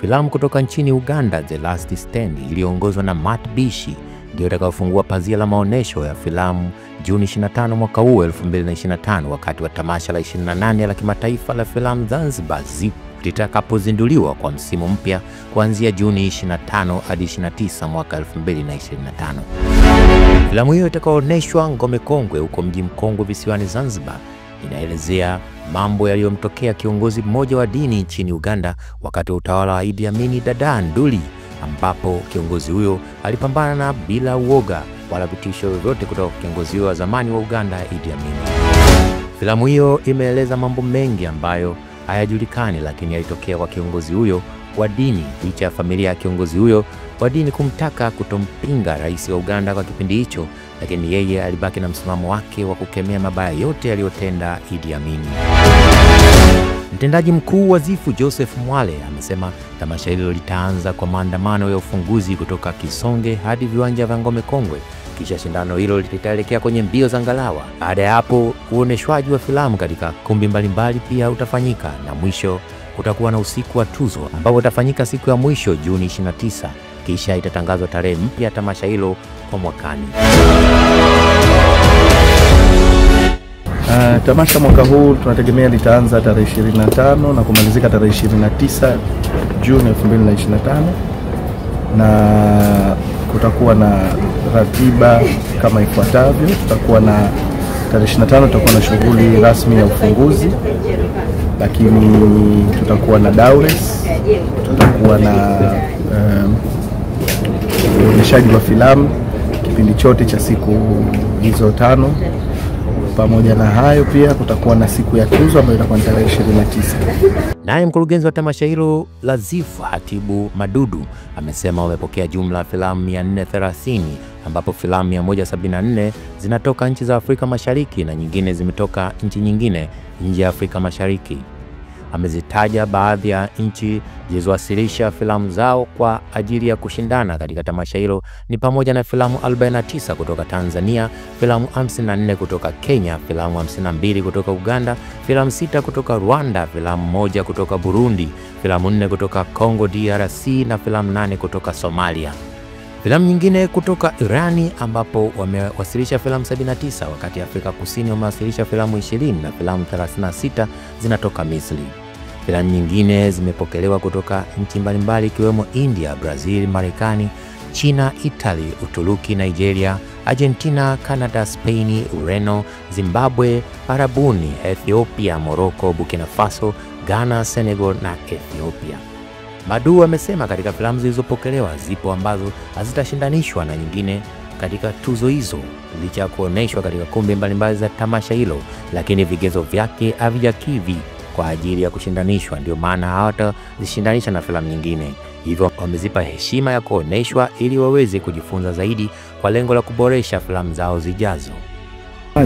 Filamu kutoka nchini Uganda, The Last Stand, iliyoongozwa na Matt Bishi, ndio itakayofungua pazia la maonesho ya filamu Juni 25 mwaka huu 2025, wakati wa tamasha la 28 la kimataifa la filamu Zanzibar ZIP litakapozinduliwa kwa msimu mpya kuanzia Juni 25 hadi 29 mwaka 2025. Filamu hiyo itakayoonyeshwa Ngome Kongwe huko mji mkongwe visiwani Zanzibar inaelezea mambo yaliyomtokea kiongozi mmoja wa dini nchini Uganda wakati wa utawala wa Idi Amin Dada Nduli, ambapo kiongozi huyo alipambana bila uoga wala vitisho vyovyote kutoka kwa kiongozi huyo wa zamani wa Uganda Idi Amin. Filamu hiyo imeeleza mambo mengi ambayo hayajulikani, lakini yalitokea kwa kiongozi huyo wa dini licha ya familia ya kiongozi huyo wa dini kumtaka kutompinga rais wa Uganda kwa kipindi hicho, lakini yeye alibaki na msimamo wake wa kukemea mabaya yote aliyotenda Idi Amin. Mtendaji mkuu wa ZIFU Joseph Mwale amesema tamasha hilo litaanza kwa maandamano ya ufunguzi kutoka Kisonge hadi viwanja vya Ngome Kongwe, kisha shindano hilo litaelekea kwenye mbio za ngalawa. Baada ya hapo, uoneshwaji wa filamu katika kumbi mbalimbali pia utafanyika, na mwisho kutakuwa na usiku wa tuzo ambao utafanyika siku ya mwisho Juni 29, kisha itatangazwa tarehe mpya ya tamasha hilo kwa mwakani. Tamasha mwaka huu tunategemea litaanza tarehe 25 na kumalizika tarehe 29 Juni 2025, na kutakuwa na ratiba kama ifuatavyo. Tutakuwa na tarehe 25 tutakuwa na shughuli rasmi ya ufunguzi, lakini tutakuwa na daures, tutakuwa na uonyeshaji wa filamu kipindi chote cha siku hizo 5. Pamoja na hayo pia kutakuwa na siku ya tuzo ambayo itakuwa tarehe 29. Naye mkurugenzi wa tamasha hilo la ZIFU Hatibu Madudu amesema wamepokea jumla ya filamu 430, ambapo filamu 174 zinatoka nchi za Afrika Mashariki na nyingine zimetoka nchi nyingine nje ya Afrika Mashariki. Amezitaja baadhi ya nchi zilizowasilisha filamu zao kwa ajili ya kushindana katika tamasha hilo ni pamoja na filamu 49 kutoka Tanzania, filamu 54 kutoka Kenya, filamu 52 kutoka Uganda, filamu 6 kutoka Rwanda, filamu 1 kutoka Burundi, filamu 4 kutoka Congo DRC na filamu 8 kutoka Somalia. Filamu nyingine kutoka Irani ambapo wamewasilisha filamu 79, wakati Afrika Kusini wamewasilisha filamu 20 na filamu 36 zinatoka Misri. Filamu nyingine zimepokelewa kutoka nchi mbalimbali ikiwemo India, Brazil, Marekani, China, Italy, Uturuki, Nigeria, Argentina, Canada, Spain, Ureno, Zimbabwe, Arabuni, Ethiopia, Morocco, Burkina Faso, Ghana, Senegal na Ethiopia. Madu amesema katika filamu zilizopokelewa zipo ambazo hazitashindanishwa na nyingine katika tuzo hizo licha ya kuoneshwa katika kumbi mbalimbali za tamasha hilo, lakini vigezo vyake havijakidhi kwa ajili ya kushindanishwa, ndio maana hawatazishindanisha na filamu nyingine. Hivyo wamezipa heshima ya kuoneshwa ili waweze kujifunza zaidi kwa lengo la kuboresha filamu zao zijazo.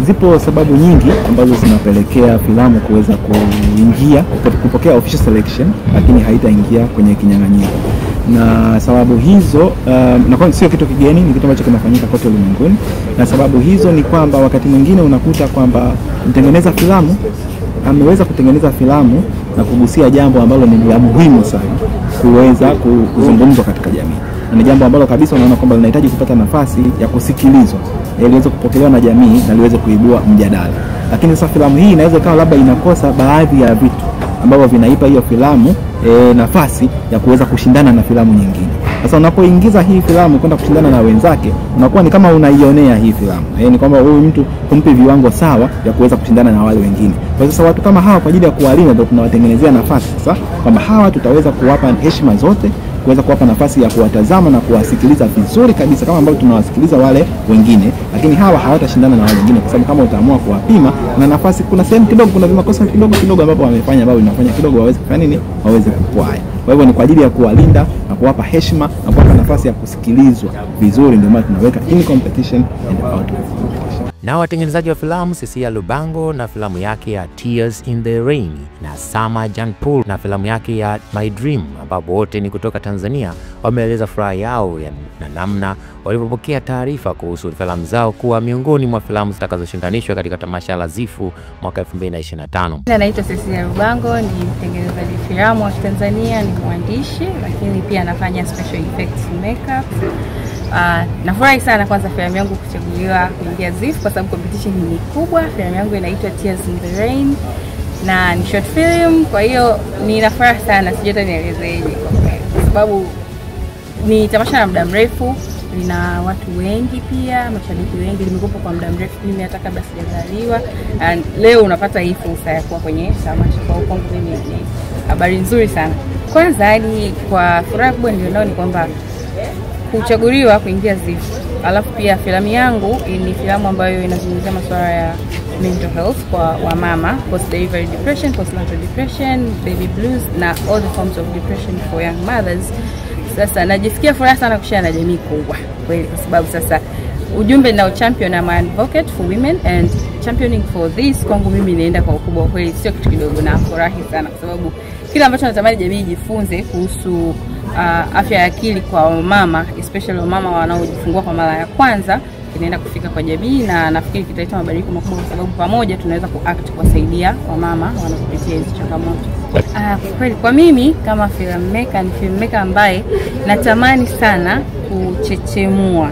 Zipo sababu nyingi ambazo zinapelekea filamu kuweza kuingia kupokea official selection lakini haitaingia kwenye kinyang'anyiro. Na sababu hizo na kwa sio kitu kigeni, ni kitu ambacho kinafanyika kote ulimwenguni. Na sababu hizo ni kwamba wakati mwingine unakuta kwamba mtengeneza filamu ameweza kutengeneza filamu na kugusia jambo ambalo ni la muhimu sana kuweza kuzungumzwa katika jamii. Na ni jambo ambalo kabisa unaona kwamba linahitaji kupata nafasi ya kusikilizwa ili liweze kupokelewa na jamii na liweze kuibua mjadala. Lakini sasa filamu hii inaweza kama labda inakosa baadhi ya vitu ambavyo vinaipa hiyo filamu nafasi ya kuweza kushindana na filamu nyingine. Sasa unapoingiza hii filamu kwenda kushindana na wenzake, unakuwa ni kama unaionea hii filamu. Ni kwamba huyu mtu kumpe viwango sawa ya kuweza kushindana na wale wengine. Kwa sasa watu kama hawa kwa ajili ya kuwalinda ndio tunawatengenezea nafasi sasa kwamba hawa tutaweza kuwapa heshima zote, kuweza kuwapa nafasi ya kuwatazama na kuwasikiliza vizuri kabisa kama ambavyo tunawasikiliza wale wengine, lakini hawa hawatashindana na wale wengine kwa sababu kama utaamua kuwapima na nafasi, kuna sehemu kidogo, kuna vimakosa kidogo ambapo wamefanya ambao inafanya kidogo waweze kufanya nini, waweze kupwaya. Kwa hivyo ni kwa ajili ya kuwalinda na kuwapa heshima na kuwapa nafasi ya kusikilizwa vizuri, ndio maana tunaweka in competition and out of competition. Na watengenezaji wa filamu Cecilia Lubango na filamu yake ya Tears in the Rain na Sama Janpool na filamu yake ya My Dream, ambapo wote ni kutoka Tanzania, wameeleza furaha yao na namna walipopokea taarifa kuhusu filamu zao kuwa miongoni mwa filamu zitakazoshindanishwa katika tamasha la Zifu mwaka 2025. Naitwa Cecilia Lubango, ni mtengenezaji filamu wa Tanzania, ni mwandishi, lakini pia nafanya special effects makeup. Nafurahi sana kwanza filamu yangu kuchaguliwa kuingia Zifu kwa sababu competition ni kubwa. Filamu yangu inaitwa Tears in the Rain na ni short film, kwa hiyo ninafurahi sana, sijui hata nielezeje kwa sababu ni tamasha la muda mrefu, lina watu wengi pia, mashabiki wengi, limekuwa kwa muda mrefu mimi hata kabla sijazaliwa. Leo unapata hii fursa ya kuwa kwenye tamasha, kwa kwangu mimi ni habari nzuri sana. Kwanza ni kwa furaha kubwa nilionao ni kwamba kuchaguliwa kuingia Zifu. Alafu pia filamu yangu ni filamu ambayo inazungumzia masuala ya mental health kwa wamama, post delivery depression, postnatal depression, baby blues na all the forms of depression for young mothers. Sasa najisikia furaha sana kushare na jamii kubwa kweli, kwa sababu sasa ujumbe na champion na advocate for women and championing for this kwangu mimi inaenda kwa ukubwa kweli, sio kitu kidogo, na furahi sana kwa sababu kila ambacho natamani jamii jifunze kuhusu afya ya akili kwa mama, especially mama wanaojifungua kwa mara ya kwanza, inaenda kufika kwa jamii, na nafikiri kitaleta mabadiliko makubwa kwa sababu pamoja tunaweza kuact kuwasaidia wamama wanaopitia hizo changamoto. Kweli kwa mimi kama filmmaker, ni filmmaker ambaye natamani sana kuchechemua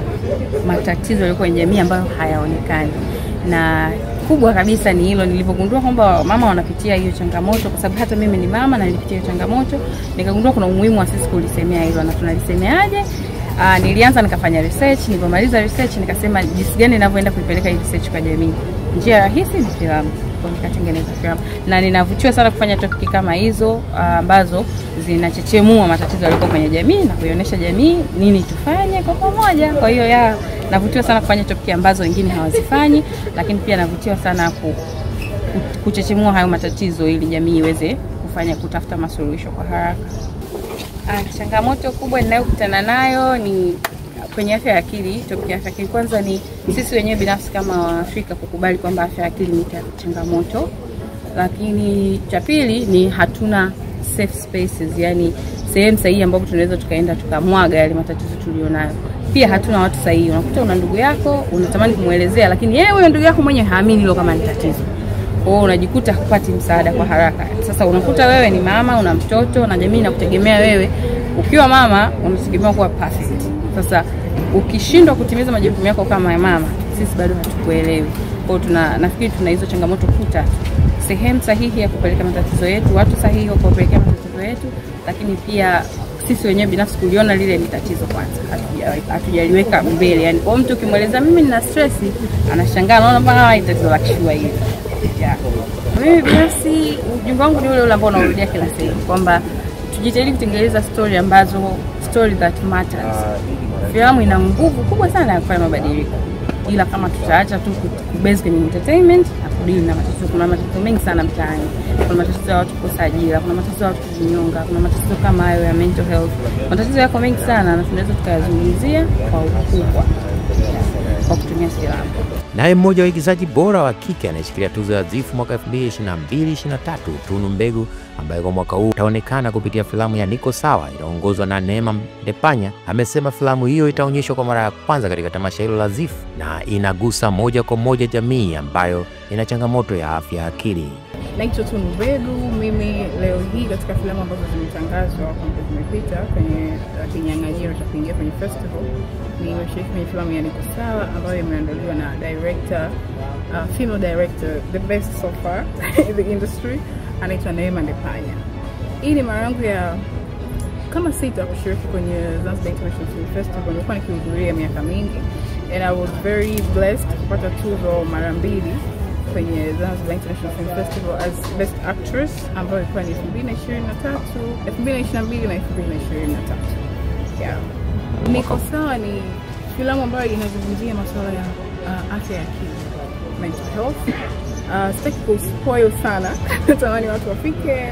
matatizo yaliyo kwenye jamii ambayo hayaonekani, na kubwa kabisa ni hilo. Nilipogundua kwamba mama wanapitia hiyo changamoto, kwa sababu hata mimi ni mama na nilipitia hiyo changamoto, nikagundua kuna umuhimu wa sisi kulisemea hilo. Na tunalisemeaje? Nilianza nikafanya research, nilipomaliza research nikasema jinsi gani ninavyoenda kuipeleka hii research kwa jamii. Njia rahisi ni filamu, kwa nikatengeneza filamu. Na ninavutiwa sana kufanya topic kama hizo ambazo zinachechemua matatizo yaliyo kwenye jamii na kuionyesha jamii nini tufanye kwa pamoja. Kwa hiyo navutiwa sana kufanya topic ambazo wengine hawazifanyi, lakini pia navutiwa sana kuchechemua hayo matatizo ili jamii iweze kutafuta masuluhisho kwa haraka. Changamoto kubwa ninayokutana nayo ni kwenye afya ya akili. Topic ya afya ya akili kwanza ni sisi wenyewe binafsi kama Waafrika kukubali kwamba afya ya akili ni changamoto. Lakini cha pili ni hatuna safe spaces, yani sehemu sahihi ambapo tunaweza tukaenda tukamwaga yale matatizo tulionayo. Pia hatuna watu sahihi. Unakuta una ndugu yako, unatamani kumuelezea, lakini yeye huyo ndugu yako mwenyewe haamini hilo kama ni tatizo. Kwa hiyo unajikuta hupati msaada kwa haraka. Sasa unakuta wewe ni mama, una mtoto na jamii inakutegemea wewe. Ukiwa mama unategemewa kuwa perfect. Sasa ukishindwa kutimiza majukumu yako kama mama, sisi bado hatukuelewi. Kwa hiyo nafikiri tuna hizo changamoto kuta. Sehemu sahihi ya kupeleka matatizo yetu, watu sahihi wa kupeleka matatizo yetu, lakini pia sisi wenyewe binafsi kuliona lile ni tatizo kwanza. Hatujaliweka mbele. Yani kwa mtu ukimweleza mimi nina stress, anashangaa anaona bana tatizo la kishua hili. Mimi binafsi ujumbe wangu ni ule ambao naurudia kila siku kwamba tujitahidi kutengeneza story that matters. Filamu ina nguvu kubwa sana ya kufanya mabadiliko. Ila kama tutaacha tu kubase kwenye entertainment na kudili na matatizo, kuna matatizo mengi sana mtaani. Kuna matatizo ya watu kukosa ajira, kuna matatizo ya watu kujinyonga, kuna matatizo kama hayo ya mental health. Matatizo yako mengi sana na tunaweza tukayazungumzia kwa ukubwa kwa kutumia filamu. Naye mmoja wa waigizaji bora wa kike anayeshikilia tuzo ya Zifu mwaka 2022-2023, Tunu Mbegu, ambaye kwa mwaka huu itaonekana kupitia filamu ya Niko Sawa inaongozwa na Neema Ndepanya, amesema filamu hiyo itaonyeshwa kwa mara ya kwanza katika tamasha hilo la Zifu na inagusa moja kwa moja jamii ambayo ina changamoto ya afya ya akili. Naitwa Tunu Mbegu. Mimi leo hii katika filamu ambazo zimetangazwa kwa muda umepita kwenye kinyang'anyiro cha kuingia kwenye festival, nimeshiriki kwenye filamu ya Niko Sawa ambayo imeandaliwa na female director, the best so far in the industry, anaitwa Neema Ndepanya. Hii ni mara yangu ya kama sita kushiriki kwenye Zanzibar International Film Festival. Nilikuwa nikihudhuria miaka mingi and I was very blessed kupata tuzo mara mbili kwenye Zanzibar International Film Festival as Best Actress ambayo ilikuwa ni 2022 na 2023. Yeah. Niko Sawa ni filamu ambayo inazungumzia masuala ya afya ya akili, mental health. Sitaki kuspoil sana, natamani watu wafike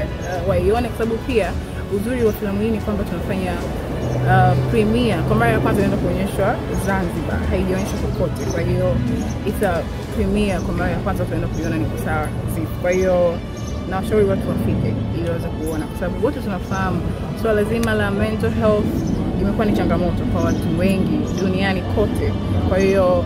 waione kwa sababu pia uzuri wa filamu hii ni kwamba tunafanya premiere kwa mara ya kwanza inaenda kuonyeshwa Zanzibar, haijaonyeshwa kokote. Kwa hiyo it's a premiere kwa mara ya kwanza tunaenda kuiona Niko Sawa Zifu. Kwa hiyo nawashauri watu wafike ili waweze kuona, kwa sababu wote tunafahamu swala zima la mental health imekuwa ni changamoto kwa watu wengi duniani kote. Kwa hiyo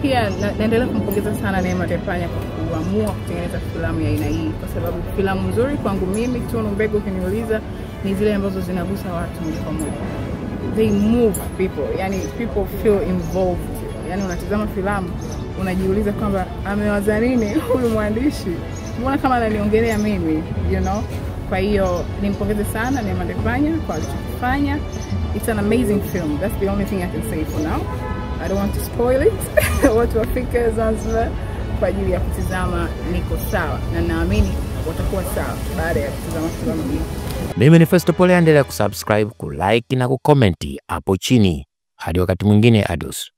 pia naendelea kumpongeza sana Neema Tepanya kwa kuamua kutengeneza filamu ya aina hii, kwa sababu filamu nzuri kwangu mimi Tunu Mbegu ukiniuliza ni zile ambazo zinagusa watu moja kwa moja. They move people, yani people feel involved. Yani unatazama filamu unajiuliza kwamba amewaza nini huyu mwandishi, mbona kama ananiongelea mimi, you know. Kwa hiyo nimpongeze sana Neema Tepanya kwa alichofanya. It's an amazing film. That's the only thing I can say for now. I don't want to spoil it. Watu wafike Zanzibar kwa ajili ya kutizama Niko Sawa, na naamini watakuwa sawa baada ya kutizama filamu hii. Mimi ni Festo Pole, endelea kusubscribe, kulike na kucomment hapo chini. Hadi wakati mwingine, adios.